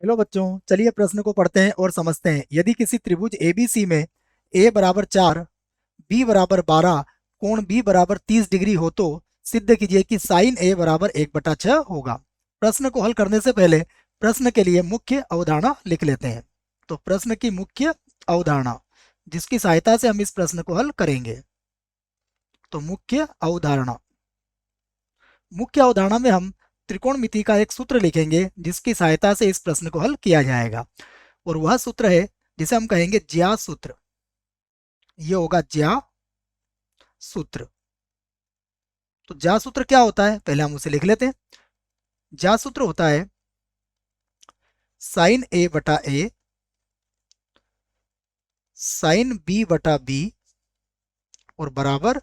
Hello बच्चों, चलिए प्रश्न को पढ़ते हैं और समझते हैं। यदि किसी त्रिभुज एबीसी में ए बराबर 4, बी बराबर 12, कोण बी बराबर 30 डिग्री हो तो सिद्ध कीजिए कि साइन ए बराबर 1/6 होगा। प्रश्न को हल करने से पहले प्रश्न के लिए मुख्य अवधारणा लिख लेते हैं। तो प्रश्न की मुख्य अवधारणा जिसकी सहायता से हम इस प्रश्न को हल करेंगे। तो मुख्य अवधारणा में हम त्रिकोणमिति का एक सूत्र लिखेंगे जिसकी सहायता से इस प्रश्न को हल किया जाएगा। और वह सूत्र है जिसे हम कहेंगे ज्या सूत्र। ये होगा ज्या सूत्र। तो ज्या सूत्र क्या होता है, पहले हम उसे लिख लेते हैं। ज्या सूत्र होता है साइन ए बटा ए साइन बी बटा बी और बराबर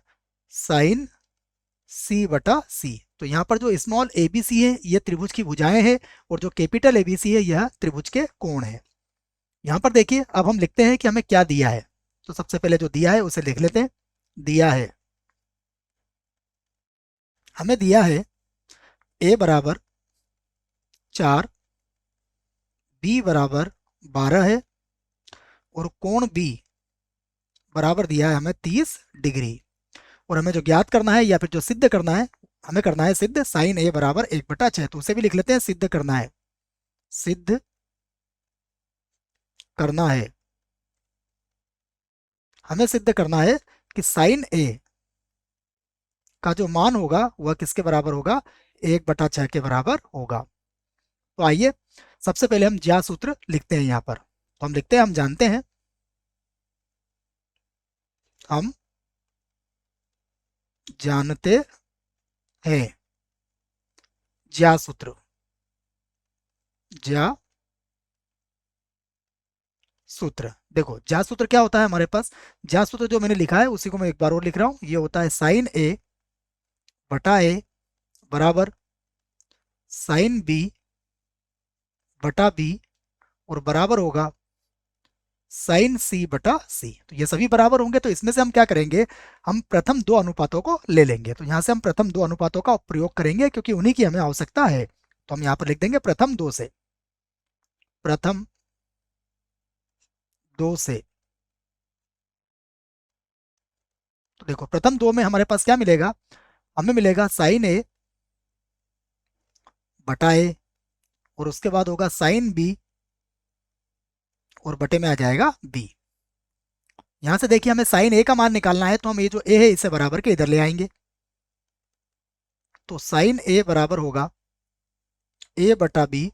साइन सी बटा सी। तो यहाँ पर जो स्मॉल ए बी सी है यह त्रिभुज की भुजाएं हैं और जो कैपिटल ए बी सी है यह त्रिभुज के कोण है। यहाँ पर देखिए, अब हम लिखते हैं कि हमें क्या दिया है। तो सबसे पहले जो दिया है उसे लिख लेते हैं। दिया है, हमें दिया है ए बराबर 4, बी बराबर 12 है और कोण बी बराबर दिया है हमें 30 डिग्री। और हमें जो ज्ञात करना है या फिर जो सिद्ध करना है, हमें करना है सिद्ध साइन ए बराबर 1/6। तो उसे भी लिख लेते हैं, सिद्ध करना है। सिद्ध करना है, हमें सिद्ध करना है कि साइन ए का जो मान होगा वह किसके बराबर होगा, 1/6 के बराबर होगा। तो आइए सबसे पहले हम ज्या सूत्र लिखते हैं। यहाँ पर तो हम लिखते हैं, हम जानते हैं, हम जानते हैं ज्या सूत्र। ज्या सूत्र, देखो ज्या सूत्र क्या होता है हमारे पास। ज्या सूत्र जो मैंने लिखा है उसी को मैं एक बार और लिख रहा हूं। ये होता है साइन ए बटा ए बराबर साइन बी बटा बी और बराबर होगा साइन सी बटा सी। तो ये सभी बराबर होंगे, तो इसमें से हम क्या करेंगे, हम प्रथम दो अनुपातों को ले लेंगे। तो यहाँ से हम प्रथम दो अनुपातों का प्रयोग करेंगे क्योंकि उन्हीं की हमें आवश्यकता है। तो हम यहाँ पर लिख देंगे प्रथम दो से। प्रथम दो से, तो देखो प्रथम दो में हमारे पास क्या मिलेगा, हमें मिलेगा साइन ए बटा ए और उसके बाद होगा साइन बी और बटे में आ जाएगा बी। यहां से देखिए हमें साइन ए का मान निकालना है, तो हम ये जो ए है इसे बराबर के इधर ले आएंगे। तो साइन ए बराबर होगा ए बटा बी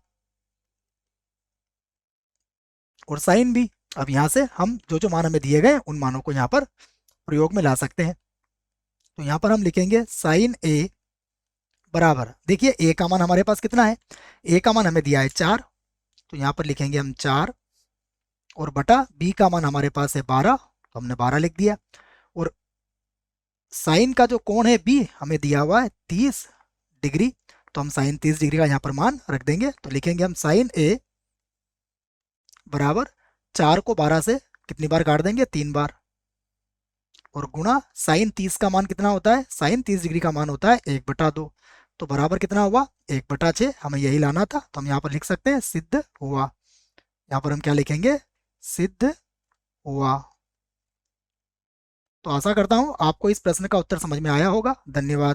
और साइन बी। अब यहां से हम जो जो मान हमें दिए गए उन मानों को यहाँ पर प्रयोग में ला सकते हैं। तो यहाँ पर हम लिखेंगे साइन ए बराबर, देखिए ए का मान हमारे पास कितना है, ए का मान हमें दिया है 4। तो यहाँ पर लिखेंगे हम 4 और बटा बी का मान हमारे पास है 12, तो हमने 12 लिख दिया। और साइन का जो कोण है बी हमें दिया हुआ है 30 डिग्री, तो हम साइन 30 डिग्री का यहाँ पर मान रख देंगे। तो लिखेंगे हम साइन ए बराबर 4 को 12 से कितनी बार काट देंगे, 3 बार, और गुणा साइन 30 का मान कितना होता है, साइन 30 डिग्री का मान होता है 1/2। तो बराबर कितना हुआ, 1/6। हमें यही लाना था, तो हम यहाँ पर लिख सकते हैं सिद्ध हुआ। यहाँ पर हम क्या लिखेंगे, सिद्ध हुआ। तो आशा करता हूँ आपको इस प्रश्न का उत्तर समझ में आया होगा। धन्यवाद।